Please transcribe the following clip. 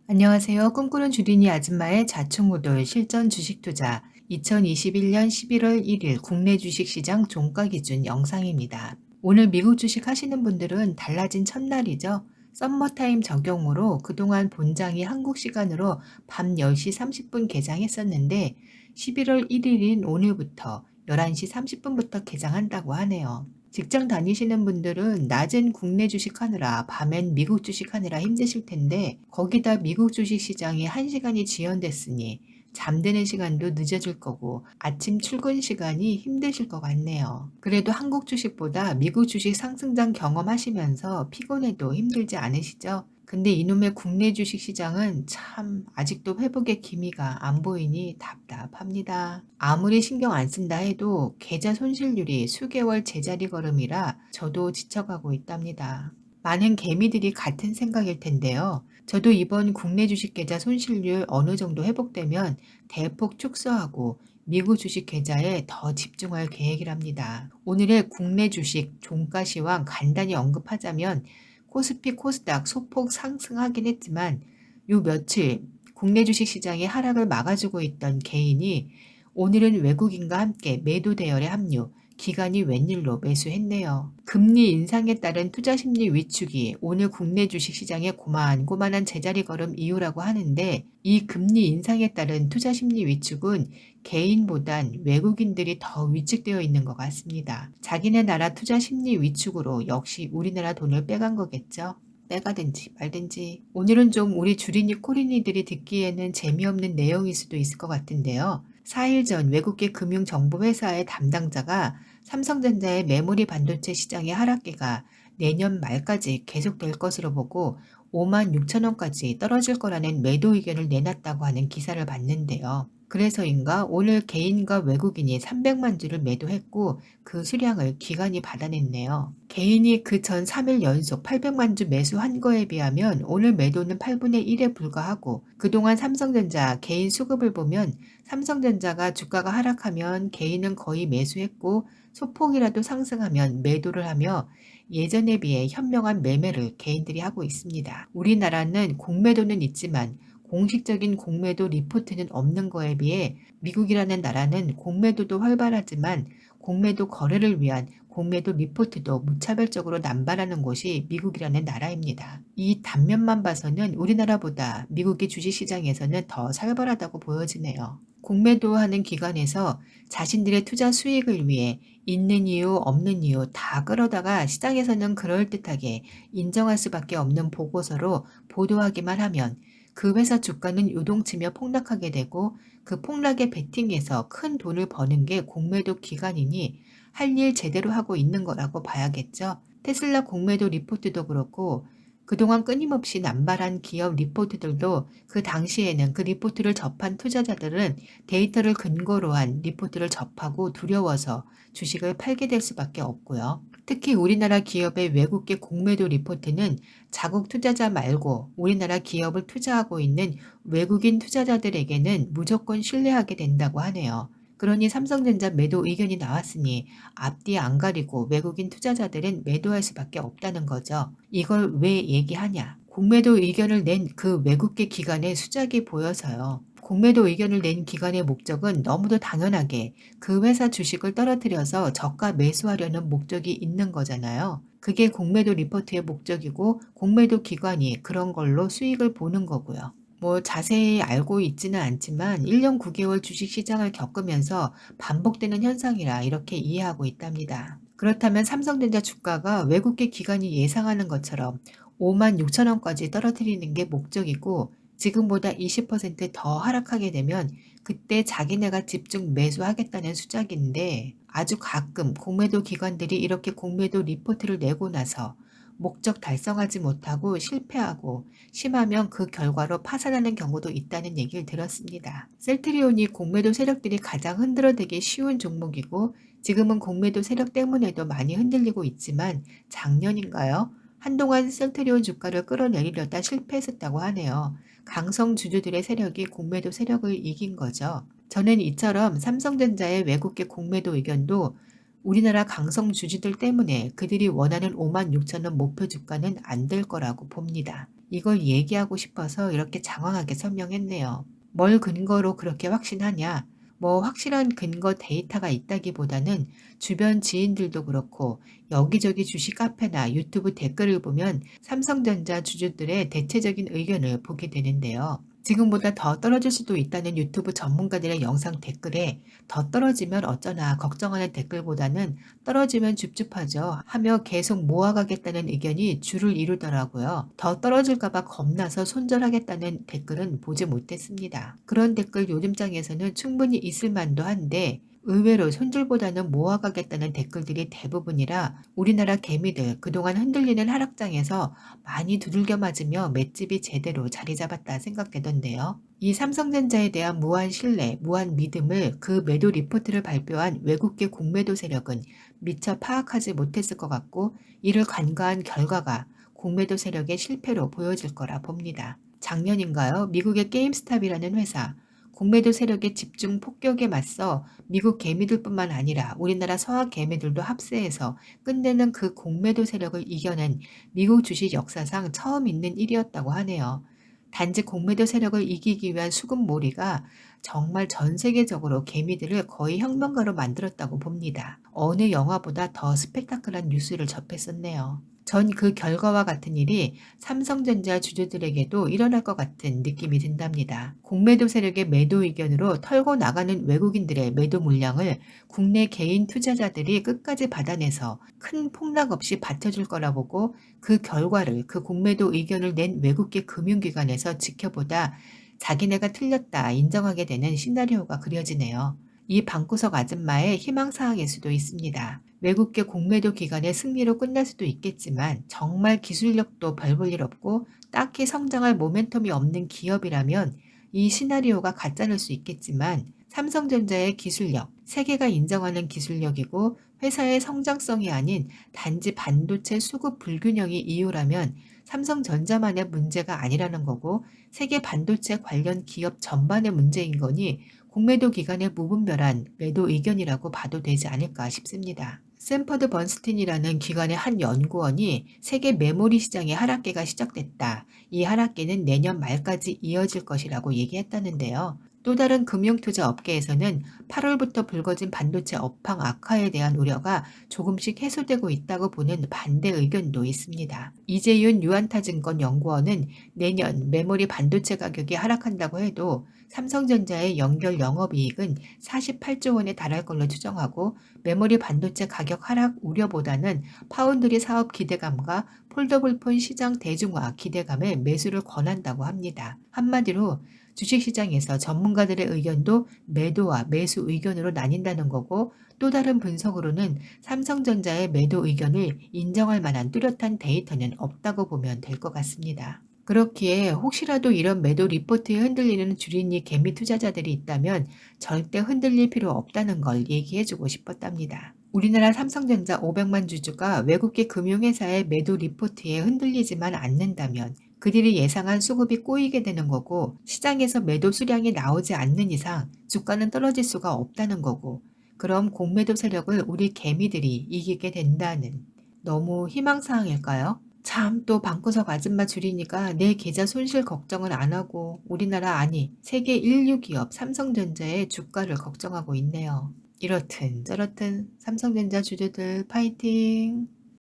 안녕하세요. 꿈꾸는 주린이 아줌마의 좌충우돌 실전 주식 투자 2021년 11월 1일 국내 주식시장 종가 기준 영상입니다. 오늘 미국 주식 하시는 분들은 달라진 첫날이죠. 썸머타임 적용으로 그동안 본장이 한국 시간으로 밤 10시 30분 개장했었는데 11월 1일인 오늘부터 11시 30분부터 개장한다고 하네요. 직장 다니시는 분들은 낮엔 국내 주식 하느라 밤엔 미국 주식 하느라 힘드실 텐데 거기다 미국 주식 시장이 1시간이 지연됐으니 잠드는 시간도 늦어질 거고 아침 출근 시간이 힘드실 것 같네요. 그래도 한국 주식보다 미국 주식 상승장 경험하시면서 피곤해도 힘들지 않으시죠? 근데 이놈의 국내 주식 시장은 참 아직도 회복의 기미가 안 보이니 답답합니다. 아무리 신경 안 쓴다 해도 계좌 손실률이 수개월 제자리 걸음이라 저도 지쳐가고 있답니다. 많은 개미들이 같은 생각일 텐데요. 저도 이번 국내 주식 계좌 손실률 어느 정도 회복되면 대폭 축소하고 미국 주식 계좌에 더 집중할 계획이랍니다. 오늘의 국내 주식 종가 시황 간단히 언급하자면 코스피 코스닥 소폭 상승하긴 했지만 요 며칠 국내 주식 시장의 하락을 막아주고 있던 개인이 오늘은 외국인과 함께 매도 대열에 합류, 기관이 웬일로 매수했네요. 금리 인상에 따른 투자 심리 위축이 오늘 국내 주식 시장의 고만고만한 제자리 걸음 이유라고 하는데 이 금리 인상에 따른 투자 심리 위축은 개인보단 외국인들이 더 위축되어 있는 것 같습니다. 자기네 나라 투자 심리 위축으로 역시 우리나라 돈을 빼간 거겠죠. 빼가든지 말든지. 오늘은 좀 우리 주린이 코린이들이 듣기에는 재미없는 내용일 수도 있을 것 같은데요. 4일 전 외국계 금융정보회사의 담당자가 삼성전자의 메모리 반도체 시장의 하락기가 내년 말까지 계속될 것으로 보고 5만 6천 원까지 떨어질 거라는 매도 의견을 내놨다고 하는 기사를 봤는데요. 그래서인가 오늘 개인과 외국인이 300만 주를 매도했고 그 수량을 기관이 받아냈네요. 개인이 그 전 3일 연속 800만 주 매수한 거에 비하면 오늘 매도는 8분의 1에 불과하고 그동안 삼성전자 개인 수급을 보면 삼성전자가 주가가 하락하면 개인은 거의 매수했고 소폭이라도 상승하면 매도를 하며 예전에 비해 현명한 매매를 개인들이 하고 있습니다. 우리나라는 공매도는 있지만 공식적인 공매도 리포트는 없는 거에 비해 미국이라는 나라는 공매도도 활발하지만 공매도 거래를 위한 공매도 리포트도 무차별적으로 남발하는 곳이 미국이라는 나라입니다. 이 단면만 봐서는 우리나라보다 미국의 주식시장에서는 더 살벌하다고 보여지네요. 공매도하는 기관에서 자신들의 투자 수익을 위해 있는 이유 없는 이유 다 끌어다가 시장에서는 그럴듯하게 인정할 수밖에 없는 보고서로 보도하기만 하면 그 회사 주가는 요동치며 폭락하게 되고 그 폭락의 베팅에서 큰 돈을 버는 게 공매도 기관이니 할 일 제대로 하고 있는 거라고 봐야겠죠. 테슬라 공매도 리포트도 그렇고 그동안 끊임없이 남발한 기업 리포트들도 그 당시에는 그 리포트를 접한 투자자들은 데이터를 근거로 한 리포트를 접하고 두려워서 주식을 팔게 될 수밖에 없고요. 특히 우리나라 기업의 외국계 공매도 리포트는 자국 투자자 말고 우리나라 기업을 투자하고 있는 외국인 투자자들에게는 무조건 신뢰하게 된다고 하네요. 그러니 삼성전자 매도 의견이 나왔으니 앞뒤 안 가리고 외국인 투자자들은 매도할 수밖에 없다는 거죠. 이걸 왜 얘기하냐? 공매도 의견을 낸 그 외국계 기관의 수작이 보여서요. 공매도 의견을 낸 기관의 목적은 너무도 당연하게 그 회사 주식을 떨어뜨려서 저가 매수하려는 목적이 있는 거잖아요. 그게 공매도 리포트의 목적이고 공매도 기관이 그런 걸로 수익을 보는 거고요. 뭐 자세히 알고 있지는 않지만 1년 9개월 주식시장을 겪으면서 반복되는 현상이라 이렇게 이해하고 있답니다. 그렇다면 삼성전자 주가가 외국계 기관이 예상하는 것처럼 5만 6천 원까지 떨어뜨리는 게 목적이고 지금보다 20%더 하락하게 되면 그때 자기네가 집중 매수하겠다는 수작인데 아주 가끔 공매도 기관들이 이렇게 공매도 리포트를 내고 나서 목적 달성하지 못하고 실패하고 심하면 그 결과로 파산하는 경우도 있다는 얘기를 들었습니다. 셀트리온이 공매도 세력들이 가장 흔들어대기 쉬운 종목이고 지금은 공매도 세력 때문에도 많이 흔들리고 있지만 작년인가요? 한동안 셀트리온 주가를 끌어내리려다 실패했었다고 하네요. 강성 주주들의 세력이 공매도 세력을 이긴 거죠. 저는 이처럼 삼성전자의 외국계 공매도 의견도 우리나라 강성 주주들 때문에 그들이 원하는 5만 6천 원 목표 주가는 안 될 거라고 봅니다. 이걸 얘기하고 싶어서 이렇게 장황하게 설명했네요. 뭘 근거로 그렇게 확신하냐? 뭐 확실한 근거 데이터가 있다기보다는 주변 지인들도 그렇고 여기저기 주식 카페나 유튜브 댓글을 보면 삼성전자 주주들의 대체적인 의견을 보게 되는데요. 지금보다 더 떨어질 수도 있다는 유튜브 전문가들의 영상 댓글에 더 떨어지면 어쩌나 걱정하는 댓글보다는 떨어지면 줍줍하죠 하며 계속 모아가겠다는 의견이 줄을 이루더라고요. 더 떨어질까봐 겁나서 손절하겠다는 댓글은 보지 못했습니다. 그런 댓글 요즘장에서는 충분히 있을 만도 한데 의외로 손절보다는 모아가겠다는 댓글들이 대부분이라 우리나라 개미들 그동안 흔들리는 하락장에서 많이 두들겨 맞으며 맷집이 제대로 자리 잡았다 생각되던데요. 이 삼성전자에 대한 무한 신뢰, 무한 믿음을 그 매도 리포트를 발표한 외국계 공매도 세력은 미처 파악하지 못했을 것 같고 이를 간과한 결과가 공매도 세력의 실패로 보여질 거라 봅니다. 작년인가요? 미국의 게임스탑이라는 회사, 공매도 세력의 집중 폭격에 맞서 미국 개미들뿐만 아니라 우리나라 서학 개미들도 합세해서 끝내는 그 공매도 세력을 이겨낸 미국 주식 역사상 처음 있는 일이었다고 하네요. 단지 공매도 세력을 이기기 위한 수급몰이가 정말 전 세계적으로 개미들을 거의 혁명가로 만들었다고 봅니다. 어느 영화보다 더 스펙타클한 뉴스를 접했었네요. 전 그 결과와 같은 일이 삼성전자 주주들에게도 일어날 것 같은 느낌이 든답니다. 공매도 세력의 매도 의견으로 털고 나가는 외국인들의 매도 물량을 국내 개인 투자자들이 끝까지 받아내서 큰 폭락 없이 받쳐줄 거라 보고 그 결과를 그 공매도 의견을 낸 외국계 금융기관에서 지켜보다 자기네가 틀렸다 인정하게 되는 시나리오가 그려지네요. 이 방구석 아줌마의 희망사항일 수도 있습니다. 외국계 공매도 기관의 승리로 끝날 수도 있겠지만 정말 기술력도 별 볼 일 없고 딱히 성장할 모멘텀이 없는 기업이라면 이 시나리오가 가짜일 수 있겠지만 삼성전자의 기술력, 세계가 인정하는 기술력이고 회사의 성장성이 아닌 단지 반도체 수급 불균형이 이유라면 삼성전자만의 문제가 아니라는 거고 세계 반도체 관련 기업 전반의 문제인 거니 공매도 기관의 무분별한 매도 의견이라고 봐도 되지 않을까 싶습니다. 샌퍼드 번스틴이라는 기관의 한 연구원이 세계 메모리 시장의 하락기가 시작됐다. 이 하락기는 내년 말까지 이어질 것이라고 얘기했다는데요. 또 다른 금융투자 업계에서는 8월부터 불거진 반도체 업황 악화에 대한 우려가 조금씩 해소되고 있다고 보는 반대 의견도 있습니다. 이재윤 유안타증권 연구원은 내년 메모리 반도체 가격이 하락한다고 해도 삼성전자의 연결 영업이익은 48조 원에 달할 걸로 추정하고 메모리 반도체 가격 하락 우려보다는 파운드리 사업 기대감과 폴더블폰 시장 대중화 기대감에 매수를 권한다고 합니다. 한마디로 주식시장에서 전문가들의 의견도 매도와 매수 의견으로 나뉜다는 거고 또 다른 분석으로는 삼성전자의 매도 의견을 인정할 만한 뚜렷한 데이터는 없다고 보면 될 것 같습니다. 그렇기에 혹시라도 이런 매도 리포트에 흔들리는 주린이 개미 투자자들이 있다면 절대 흔들릴 필요 없다는 걸 얘기해주고 싶었답니다. 우리나라 삼성전자 500만 주주가 외국계 금융회사의 매도 리포트에 흔들리지만 않는다면 그들이 예상한 수급이 꼬이게 되는 거고 시장에서 매도 수량이 나오지 않는 이상 주가는 떨어질 수가 없다는 거고 그럼 공매도 세력을 우리 개미들이 이기게 된다는 너무 희망사항일까요? 참 또 방구석 아줌마 줄이니까 내 계좌 손실 걱정은 안 하고 우리나라 아니 세계 인류 기업 삼성전자의 주가를 걱정하고 있네요. 이렇든 저렇든 삼성전자 주주들 파이팅!